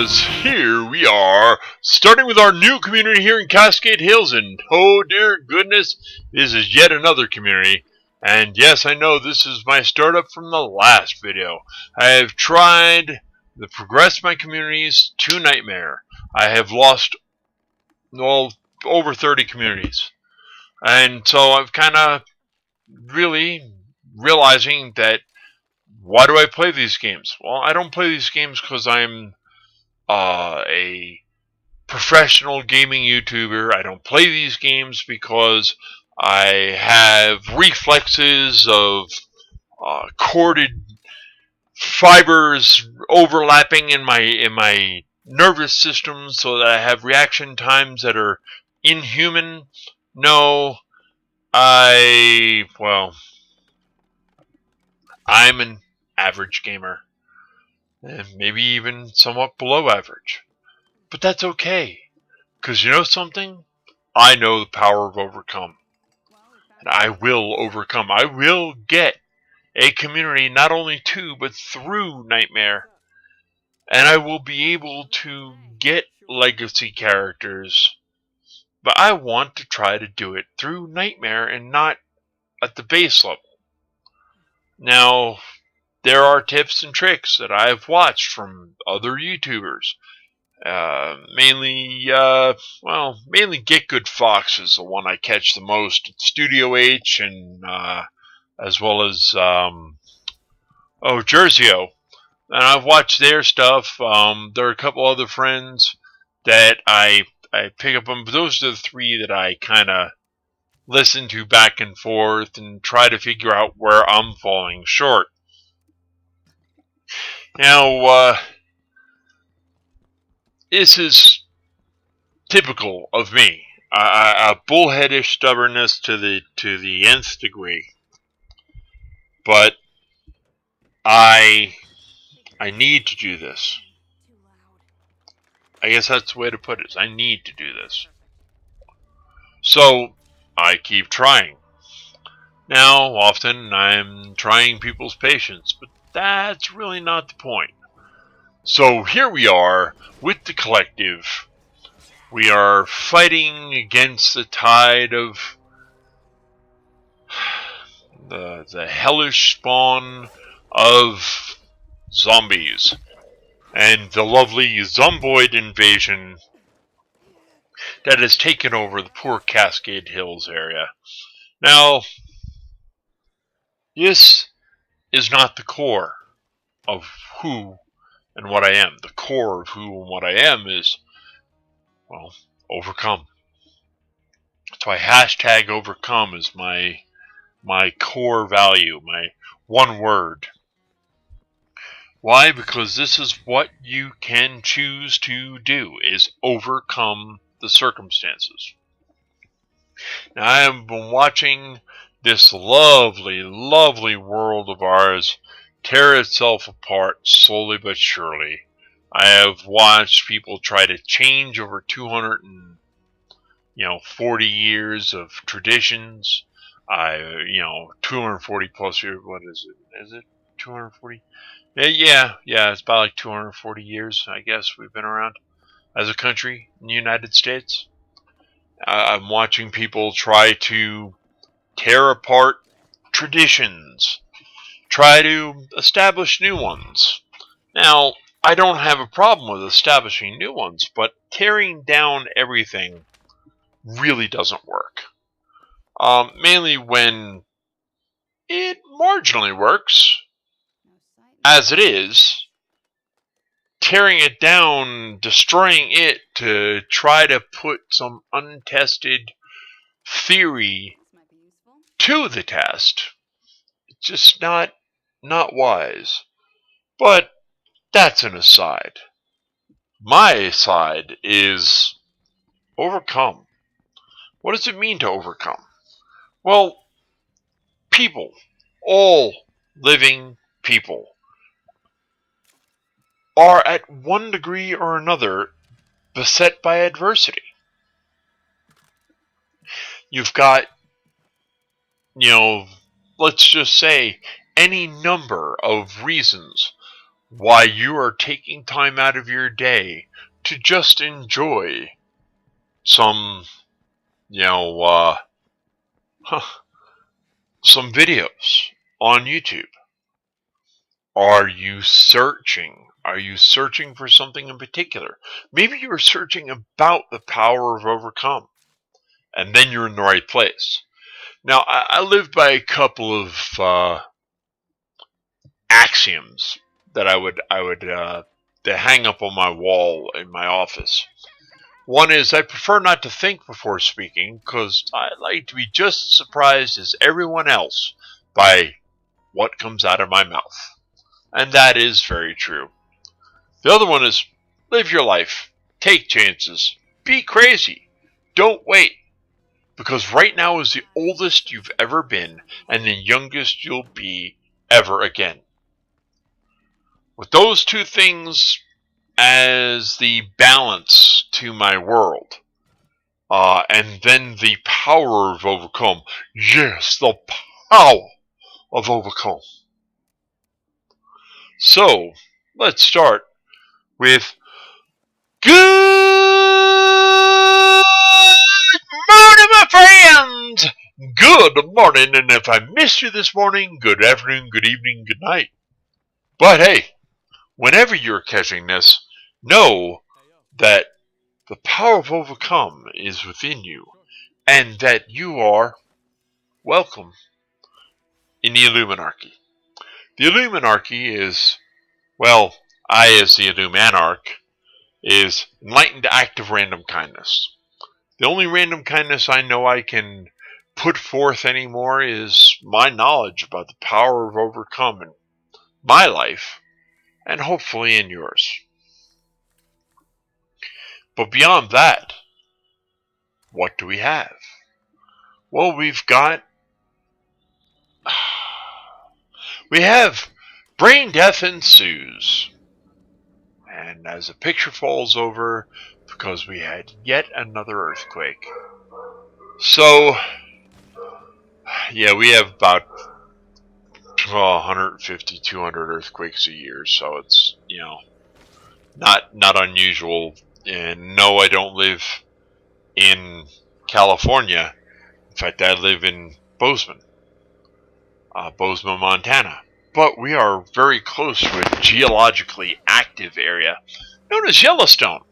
because here we are, starting with our new community here in Cascade Hills, and oh dear goodness, this is yet another community. And yes, I know this is my startup from the last video. I have tried to progress my communities to Nightmare. I have lost, well, over 30 communities. And so I'm kind of really realizing that, why do I play these games? Well, I don't play these games because I'm a professional gaming YouTuber. I don't play these games because I have reflexes of corded fibers overlapping in my nervous system so that I have reaction times that are inhuman. No, well, I'm an average gamer, and maybe even somewhat below average. But that's okay, because you know something? I know the power of overcome. And I will overcome. I will get a community not only to, but through Nightmare. And I will be able to get legacy characters. But I want to try to do it through Nightmare and not at the base level. Now, there are tips and tricks that I've watched from other YouTubers. Mainly Get Good Fox is the one I catch the most. It's Studio H and as well as Jersey-O. And I've watched their stuff. There are a couple other friends that I pick up on, but those are the three that I kind of listen to back and forth and try to figure out where I'm falling short. Now, this is typical of me. A bullheadish stubbornness to the nth degree. But I need to do this. I guess that's the way to put it. I need to do this. So I keep trying. Now, often I'm trying people's patience, but that's really not the point. So here we are with the collective. We are fighting against the tide of the hellish spawn of zombies and the lovely zomboid invasion that has taken over the poor Cascade Hills area. Now, this is not the core of who and what I am. The core of who and what I am is, well, overcome. So I hashtag overcome is my core value, my one word. Why? Because this is what you can choose to do, is overcome the circumstances. Now, I have been watching this lovely, lovely world of ours tear itself apart slowly but surely. I have watched people try to change over 240 years of traditions. 240 plus years. What is it? Is it 240? Yeah, it's about like 240 years, I guess, we've been around as a country in the United States. I'm watching people try to tear apart traditions, try to establish new ones. Now, I don't have a problem with establishing new ones, but tearing down everything really doesn't work. Mainly when it marginally works. As it is, tearing it down, destroying it to try to put some untested theory to the test, it's just not wise. But that's an aside. My side is overcome. What does it mean to overcome? Well, people, all living people, are at one degree or another beset by adversity. You've got, let's just say any number of reasons why you are taking time out of your day to just enjoy some, you know, some videos on YouTube. Are you searching? Are you searching for something in particular? Maybe you're searching about the power of overcome, and then you're in the right place. Now, I live by a couple of axioms that I would to hang up on my wall in my office. One is I prefer not to think before speaking because I like to be just as surprised as everyone else by what comes out of my mouth. And that is very true. The other one is live your life, take chances, be crazy, don't wait. Because right now is the oldest you've ever been and the youngest you'll be ever again. With those two things as the balance to my world, and then the power of overcome. Yes, the power of overcome. So, let's start with good morning, my friends! Good morning, and if I missed you this morning, good afternoon, good evening, good night. But hey, whenever you're catching this, know that the power of overcome is within you, and that you are welcome in the illumANarchy. The illumANarchy is, well, I as the illumANark, is enlightened active random kindness. The only random kindness I know I can put forth anymore is my knowledge about the power of overcome in my life, and hopefully in yours. But beyond that, what do we have? Well, we have brain death ensues. And as the picture falls over, because we had yet another earthquake. So, yeah, we have about 150, 200 earthquakes a year, so it's, not unusual. And no, I don't live in California. In fact, I live in Bozeman, Montana. But we are very close to a geologically active area known as Yellowstone.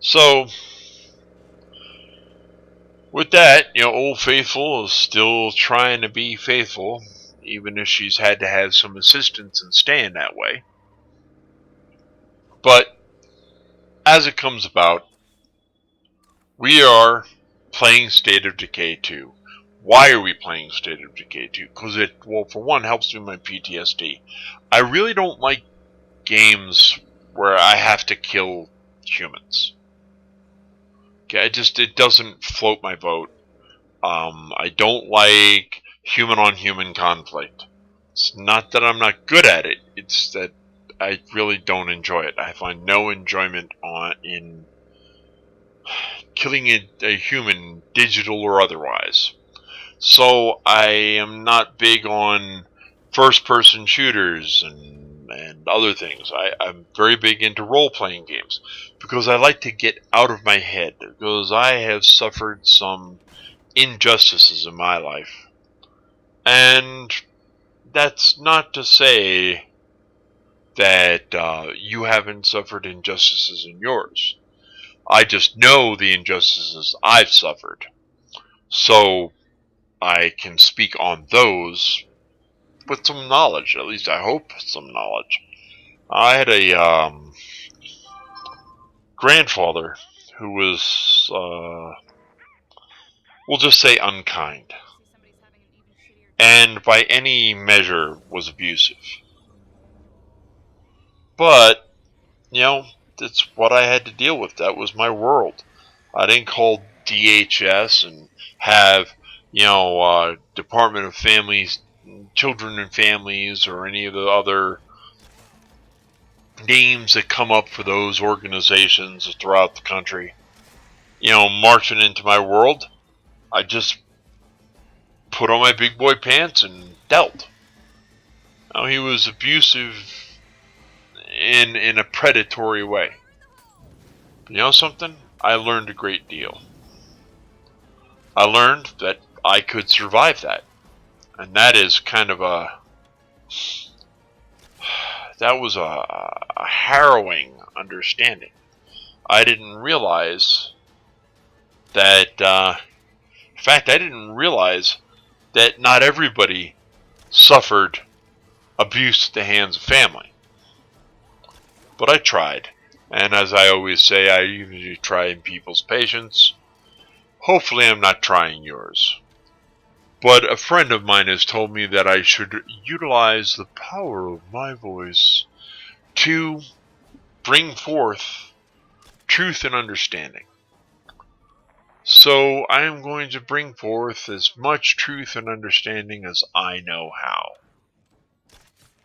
So, with that, Old Faithful is still trying to be faithful, even if she's had to have some assistance in staying that way. But, as it comes about, we are playing State of Decay 2. Why are we playing State of Decay 2? Because it, well, for one, helps me with my PTSD. I really don't like games where I have to kill humans. Okay, it doesn't float my boat. I don't like human-on-human conflict. It's not that I'm not good at it. It's that I really don't enjoy it. I find no enjoyment in killing a human, digital or otherwise. So I am not big on first-person shooters and other things. I'm very big into role-playing games because I like to get out of my head, because I have suffered some injustices in my life. And that's not to say that you haven't suffered injustices in yours. I just know the injustices I've suffered. So I can speak on those with some knowledge, at least I hope some knowledge. I had a grandfather who was, we'll just say unkind. And by any measure was abusive. But, that's what I had to deal with. That was my world. I didn't call DHS and have, Department of Families, Children and Families, or any of the other names that come up for those organizations throughout the country, marching into my world. I just put on my big boy pants and dealt. Now, he was abusive in a predatory way. But you know something? I learned a great deal. I learned that I could survive that. And that is kind of that was a harrowing understanding. I didn't realize that, in fact, I didn't realize that not everybody suffered abuse at the hands of family. But I tried. And as I always say, I usually try in people's patience. Hopefully I'm not trying yours. But a friend of mine has told me that I should utilize the power of my voice to bring forth truth and understanding. So I am going to bring forth as much truth and understanding as I know how.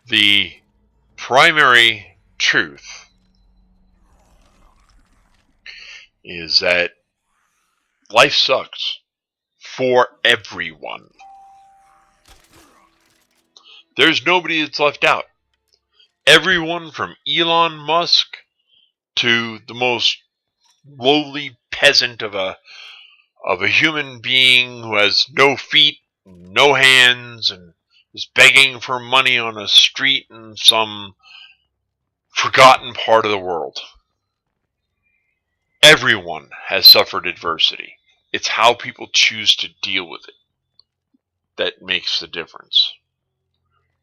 The primary truth is that life sucks for everyone. There's nobody that's left out. Everyone from Elon Musk to the most lowly peasant of a human being who has no feet, no hands, and is begging for money on a street in some forgotten part of the world. Everyone has suffered adversity. It's how people choose to deal with it that makes the difference.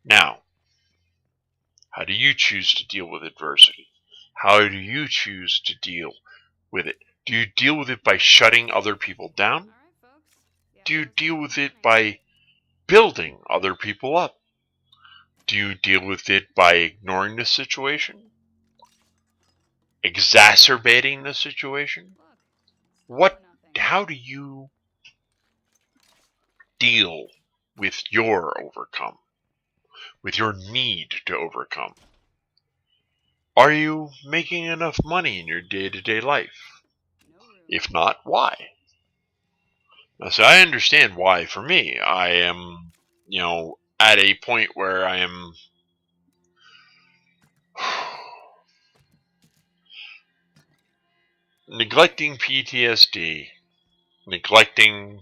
Now, how do you choose to deal with adversity? How do you choose to deal with it? Do you deal with it by shutting other people down? Do you deal with it by building other people up? Do you deal with it by ignoring the situation? Exacerbating the situation? How do you deal with your overcome? With your need to overcome? Are you making enough money in your day-to-day life? If not, why? Now, so I understand why. For me, I am, at a point where I am neglecting PTSD, neglecting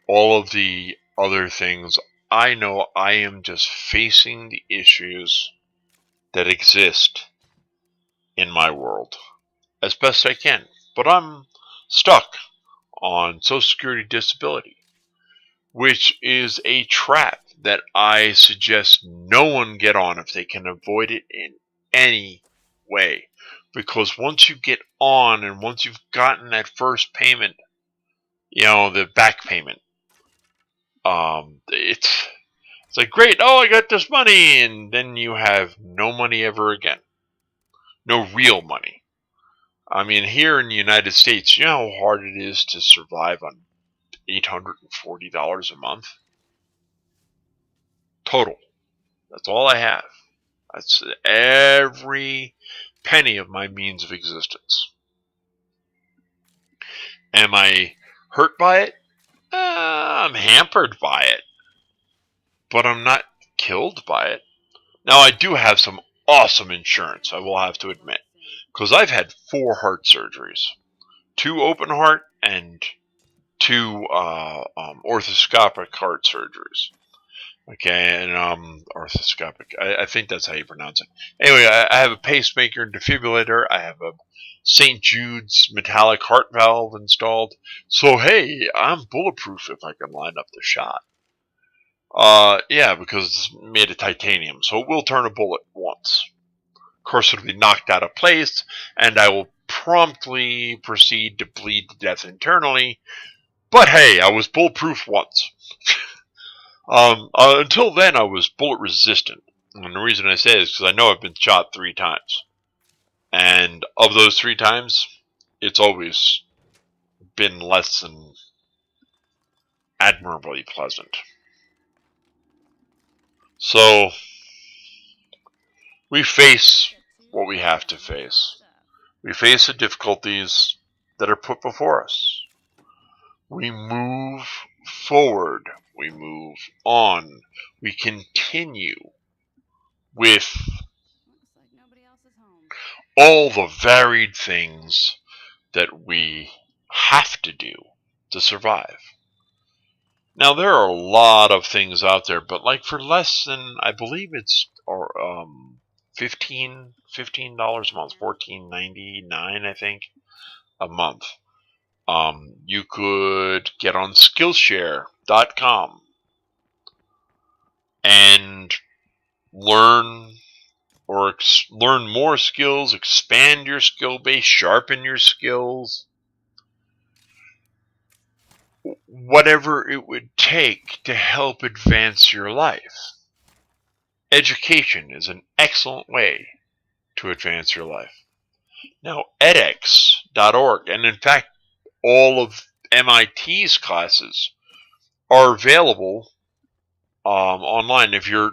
all of the other things. I know I am just facing the issues that exist in my world as best I can. But I'm stuck on Social Security disability, which is a trap that I suggest no one get on if they can avoid it in any way. Because once you get on and once you've gotten that first payment, the back payment, it's like, great, oh, I got this money, and then you have no money ever again. No real money. I mean, here in the United States, you know how hard it is to survive on $840 a month? Total. That's all I have. That's every penny of my means of existence. Am I hurt by it? I'm hampered by it. But I'm not killed by it. Now, I do have some awesome insurance, I will have to admit. Because I've had 4 heart surgeries. 2 open heart and 2 orthoscopic heart surgeries. Okay, and orthoscopic. I think that's how you pronounce it. Anyway, I have a pacemaker and defibrillator. I have a St. Jude's metallic heart valve installed. So hey, I'm bulletproof if I can line up the shot. Yeah, because it's made of titanium, so it will turn a bullet once. Of course, it'll be knocked out of place, and I will promptly proceed to bleed to death internally. But hey, I was bulletproof once. Until then, I was bullet resistant. And the reason I say it is because I know I've been shot 3 times. And of those 3 times, it's always been less than admirably pleasant. So, we face what we have to face. We face the difficulties that are put before us. We move forward. We move on. We continue with all the varied things that we have to do to survive. Now, there are a lot of things out there, but like for less than, I believe it's $15 a month, $14.99, I think, a month. You could get on Skillshare.com and learn learn more skills, expand your skill base, sharpen your skills, whatever it would take to help advance your life. Education is an excellent way to advance your life. Now, edX.org, and in fact, all of MIT's classes are available online if you're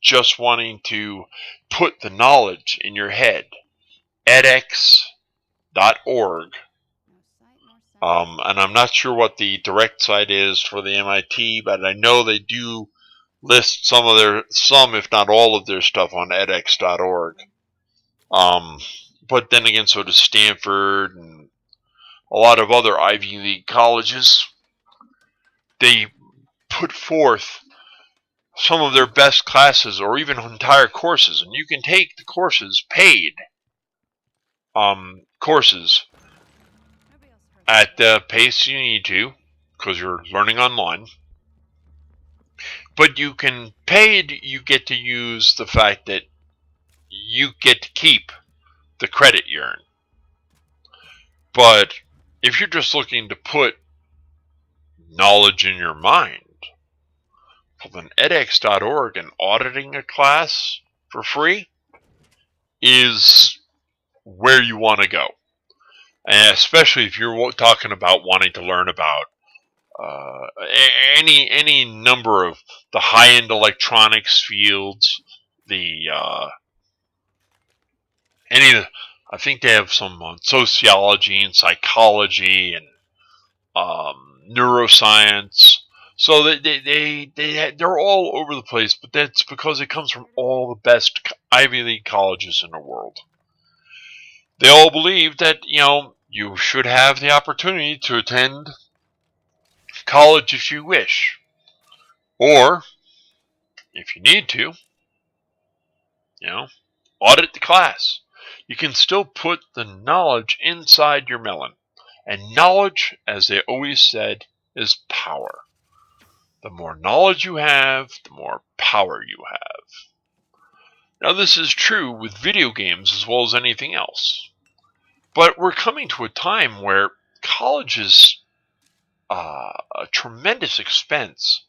just wanting to put the knowledge in your head. edX.org. And I'm not sure what the direct site is for the MIT, but I know they do list some, if not all of their stuff on edX.org. But then again, so does Stanford and a lot of other Ivy League colleges. They put forth some of their best classes or even entire courses, and you can take the courses, paid courses, at the pace you need to, because you're learning online. But you can paid, you get to use the fact that you get to keep the credit you earn. But if you're just looking to put knowledge in your mind, well, then edX.org and auditing a class for free is where you want to go. And especially if you're talking about wanting to learn about any number of the high-end electronics fields, I think they have some on sociology and psychology and neuroscience. So they're all over the place, but that's because it comes from all the best Ivy League colleges in the world. They all believe that, you should have the opportunity to attend college if you wish. Or, if you need to, audit the class. You can still put the knowledge inside your melon. And knowledge, as they always said, is power. The more knowledge you have, the more power you have. Now, this is true with video games as well as anything else. But we're coming to a time where college is a tremendous expense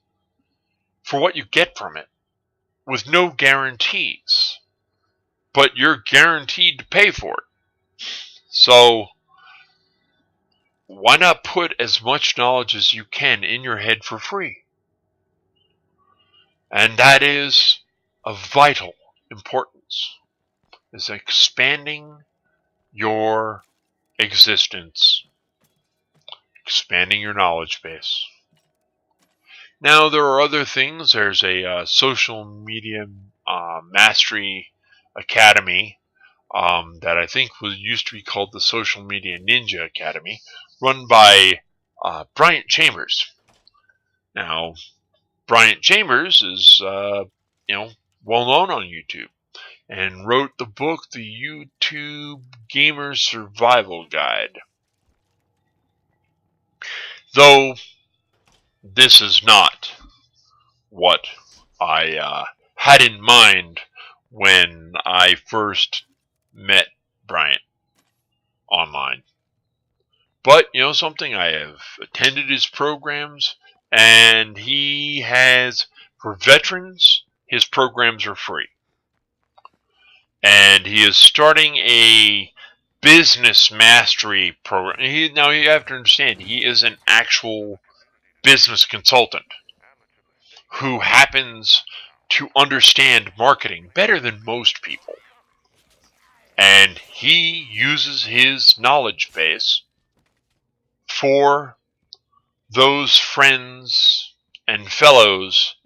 for what you get from it, with no guarantees. But you're guaranteed to pay for it. So, why not put as much knowledge as you can in your head for free? And that is of vital importance, is expanding your existence, expanding your knowledge base. Now, there are other things. There's a social media mastery academy that I think used to be called the Social Media Ninja Academy, run by Bryant Chambers. Now, Bryant Chambers is, well known on YouTube, and wrote the book, The YouTube Gamer Survival Guide. Though this is not what I had in mind when I first met Bryant online. But, something, I have attended his programs, and he has, for veterans, his programs are free. And he is starting a business mastery program. Now, you have to understand, he is an actual business consultant who happens to understand marketing better than most people. And he uses his knowledge base for those friends and fellows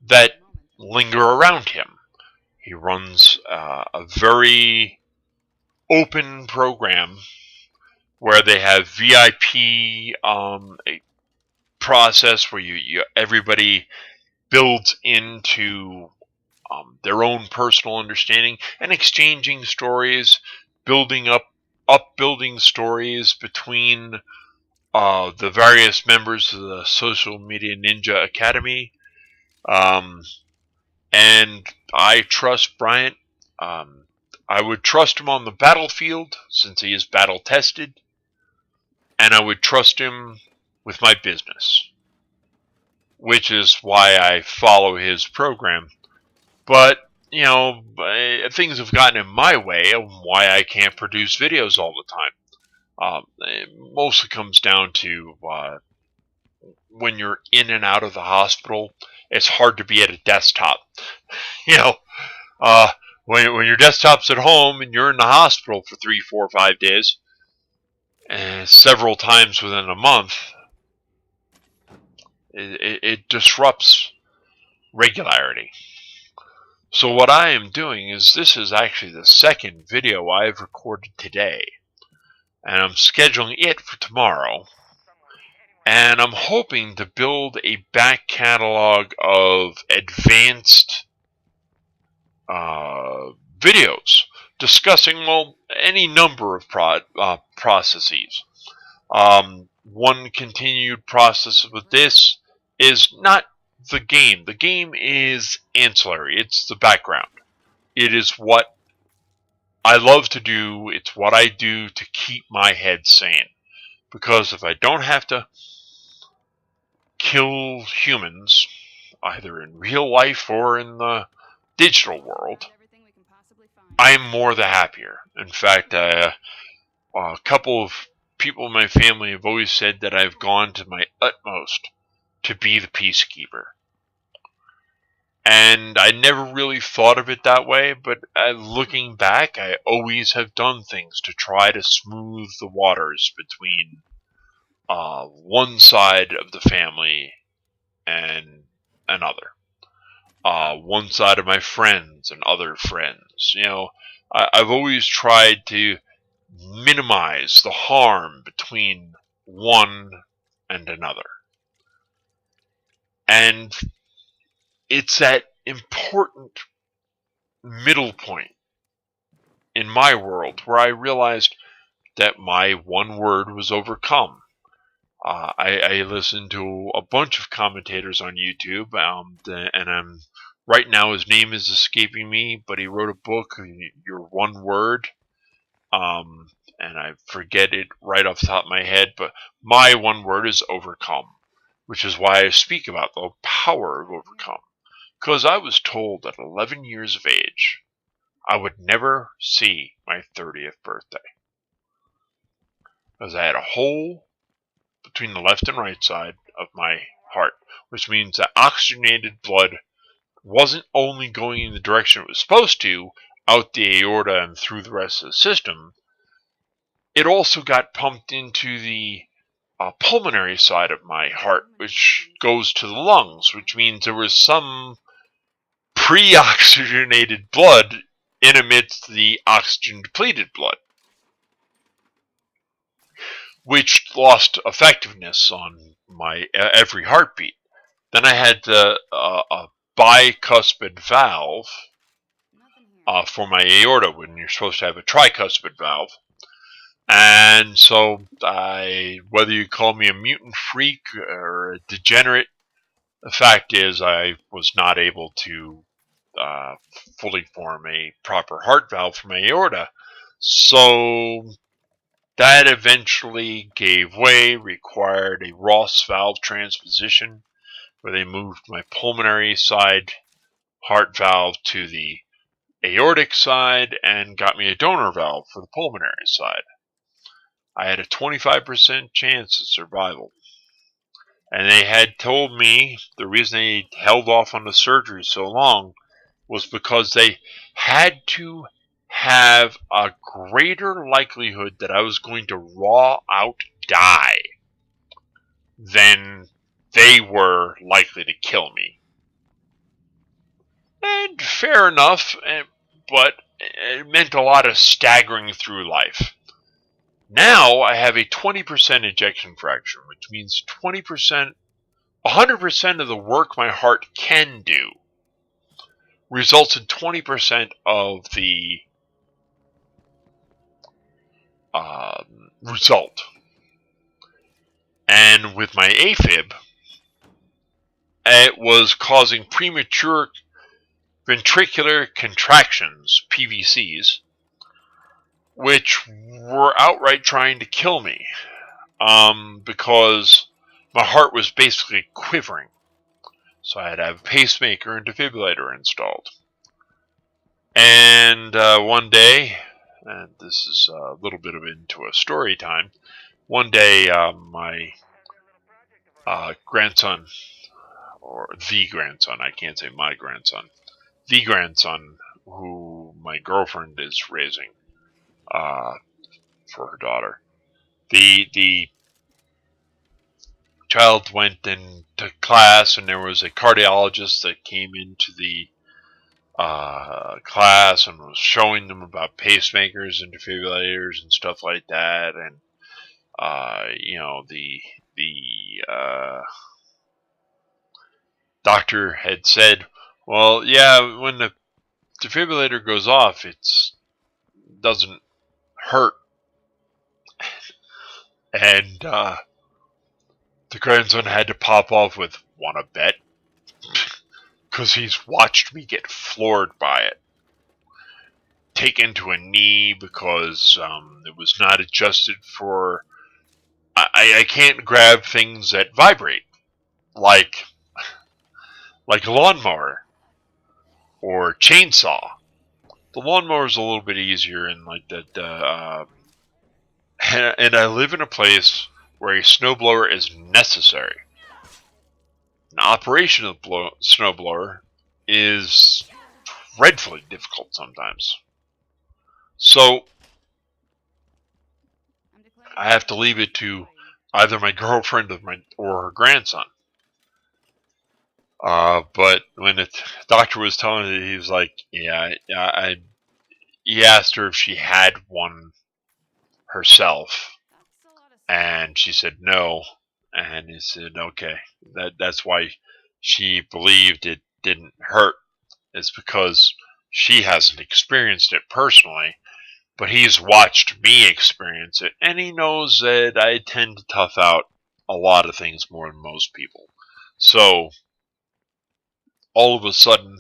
that linger around him. He runs a very open program where they have VIP a process where everybody builds into their own personal understanding and exchanging stories, building stories between the various members of the Social Media Ninja Academy. And I trust Bryant. I would trust him on the battlefield since he is battle tested, and I would trust him with my business, which is why I follow his program. But, things have gotten in my way of why I can't produce videos all the time. It mostly comes down to when you're in and out of the hospital, it's hard to be at a desktop. You know, uh, when your desktop's at home and you're in the hospital for 3, 4, 5 days, and several times within a month, it disrupts regularity. So what I am doing is, this is actually the second video I've recorded today, and I'm scheduling it for tomorrow, and I'm hoping to build a back catalog of advanced videos discussing, any number of processes. One continued process with this is not the game. The game is ancillary. It's the background. It is what I love to do. It's what I do to keep my head sane. Because if I don't have to kill humans, either in real life or in the digital world, I'm more the happier. In fact, a couple of people in my family have always said that I've gone to my utmost to be the peacekeeper. And I never really thought of it that way, but looking back, I always have done things to try to smooth the waters between one side of the family and another. One side of my friends and other friends. I've always tried to minimize the harm between one and another. And it's that important middle point in my world where I realized that my one word was overcome. I listened to a bunch of commentators on YouTube, and right now his name is escaping me, but he wrote a book, Your One Word, and I forget it right off the top of my head, but my one word is overcome, which is why I speak about the power of overcome. Because I was told at 11 years of age I would never see my 30th birthday. Because I had a hole between the left and right side of my heart, which means that oxygenated blood wasn't only going in the direction it was supposed to, out the aorta and through the rest of the system, it also got pumped into the pulmonary side of my heart, which goes to the lungs, which means there was some pre-oxygenated blood in amidst the oxygen-depleted blood, which lost effectiveness on my every heartbeat. Then I had a bicuspid valve for my aorta when you're supposed to have a tricuspid valve. And so, whether you call me a mutant freak or a degenerate, the fact is I was not able to fully form a proper heart valve for my aorta. So that eventually gave way, required a Ross valve transposition, where they moved my pulmonary side heart valve to the aortic side and got me a donor valve for the pulmonary side. I had a 25% chance of survival. And they had told me the reason they held off on the surgery so long was because they had to have a greater likelihood that I was going to raw out die than they were likely to kill me. And fair enough, but it meant a lot of staggering through life. Now I have a 20% ejection fraction, which means 20%, 100% of the work my heart can do results in 20% of the result. And with my AFib, it was causing premature ventricular contractions, PVCs, which were outright trying to kill me, because my heart was basically quivering. So I had to have a pacemaker and defibrillator installed. And one day, and this is a little bit of into a story time, one day my grandson, or the grandson, I can't say my grandson, the grandson who my girlfriend is raising for her daughter, the child went into class, and there was a cardiologist that came into the class and was showing them about pacemakers and defibrillators and stuff like that. And the doctor had said, well, yeah, when the defibrillator goes off, it doesn't hurt. And the grandson had to pop off with, "Wanna bet?" Because he's watched me get floored by it. Taken to a knee because it was not adjusted for. I can't grab things that vibrate, like a lawnmower or chainsaw. The lawnmower is a little bit easier, and like that. And I live in a place where a snowblower is necessary. An operation of the snowblower is dreadfully difficult sometimes. So I have to leave it to either my girlfriend or her grandson. But when the doctor was telling me, he was like, "Yeah, he asked her if she had one herself, and she said no." And he said, "Okay, that's why she believed it didn't hurt. It's because she hasn't experienced it personally, but he's watched me experience it, and he knows that I tend to tough out a lot of things more than most people. So all of a sudden,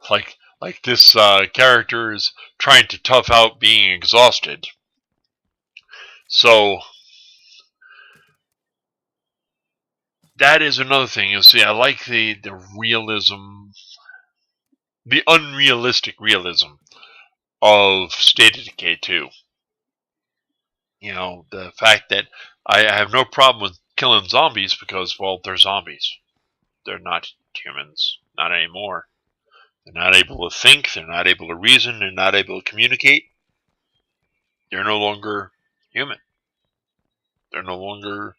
like this character is trying to tough out being exhausted. So that is another thing. You see, I like the realism, the unrealistic realism of State of Decay 2. You know, the fact that I have no problem with killing zombies because, well, they're zombies. They're not humans. Not anymore. They're not able to think. They're not able to reason. They're not able to communicate. They're no longer human. They're no longer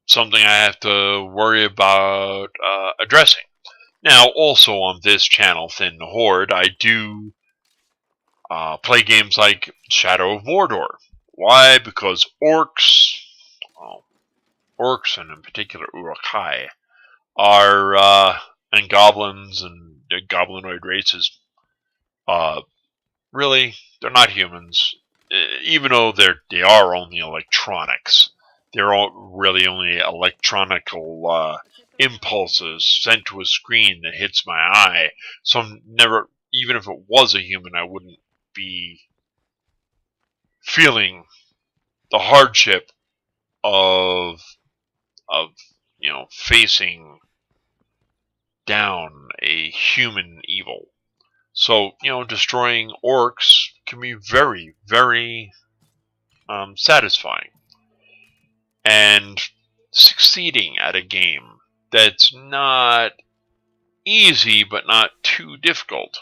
something I have to worry about addressing. Now, also on this channel, Thin the Horde, I do play games like Shadow of Mordor. Why? Because orcs, well, orcs and in particular Urukai, are and goblins and goblinoid races. Really, they're not humans. Even though they are only electronics, they're all really only electronical impulses sent to a screen that hits my eye. So never, even if it was a human, I wouldn't be feeling the hardship of facing down a human evil. So destroying orcs can be very, very satisfying, and succeeding at a game that's not easy but not too difficult,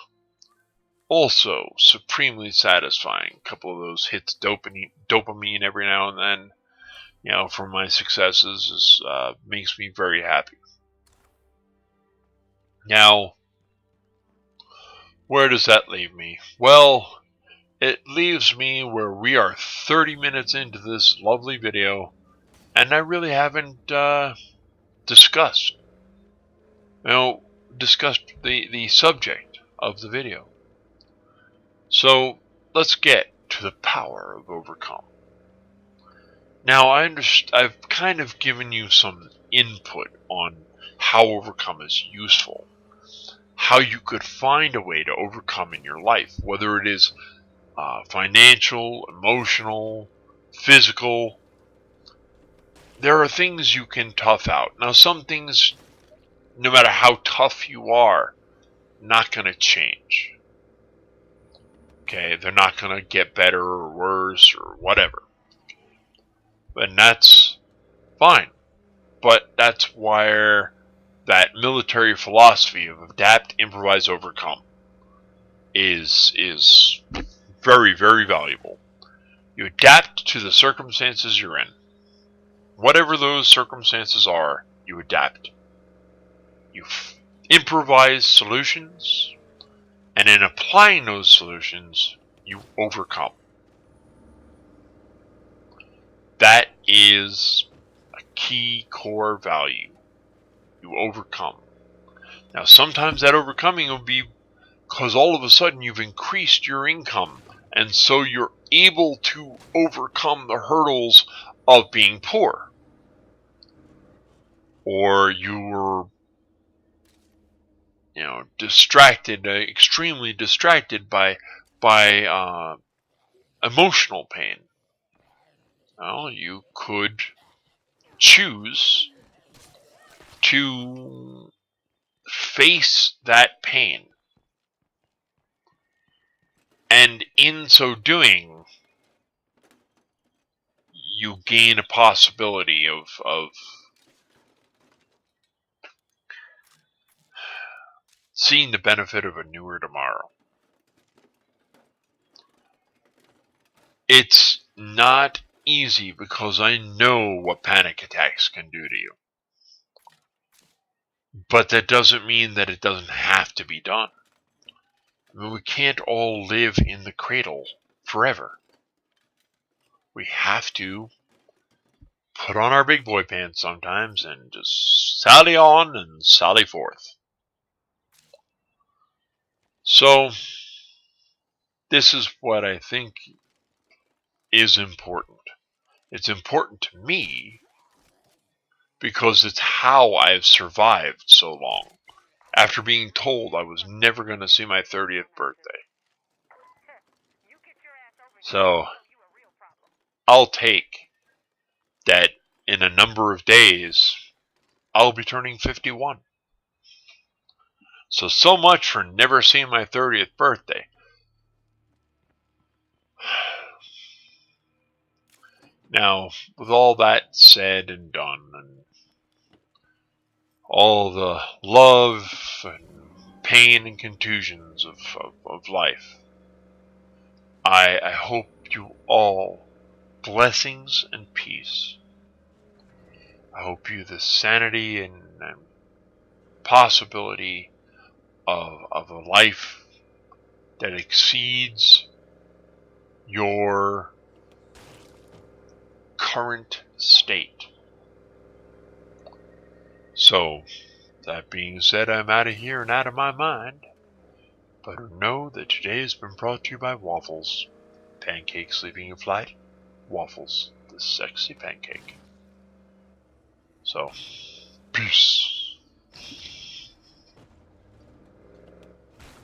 also supremely satisfying. A couple of those hits dopamine every now and then, from my successes, makes me very happy. Now, Where does that leave me? Well, it leaves me where we are 30 minutes into this lovely video, and I really haven't discussed, discussed the subject of the video. So let's get to the power of overcome. Now I've kind of given you some input on how overcome is useful, how you could find a way to overcome in your life, whether it is financial, emotional, physical. There are things you can tough out. Now some things, no matter how tough you are, not going to change. Okay, they're not going to get better or worse or whatever. And that's fine. But that's where that military philosophy of adapt, improvise, overcome is very, very valuable. You adapt to the circumstances you're in. Whatever those circumstances are, you adapt. You improvise solutions, and in applying those solutions, you overcome. That is a key core value. You overcome. Now, sometimes that overcoming will be because all of a sudden you've increased your income, and so you're able to overcome the hurdles of being poor. Or you were, distracted, extremely distracted by emotional pain. Well, you could choose to face that pain, and in so doing, you gain a possibility of seeing the benefit of a newer tomorrow. It's not easy because I know what panic attacks can do to you. But that doesn't mean that it doesn't have to be done. I mean, we can't all live in the cradle forever. We have to put on our big boy pants sometimes and just sally on and sally forth. So, this is what I think is important. It's important to me because it's how I've survived so long after being told I was never going to see my 30th birthday. So, I'll take that in a number of days, I'll be turning 51. So much for never seeing my 30th birthday. Now, with all that said and done, and all the love and pain and contusions of life, I hope you all blessings and peace. I hope you the sanity and possibility of a life that exceeds your current state. So, that being said, I'm out of here and out of my mind. But know that today has been brought to you by Waffles. Pancake sleeping in flight. Waffles, the sexy pancake. So, peace.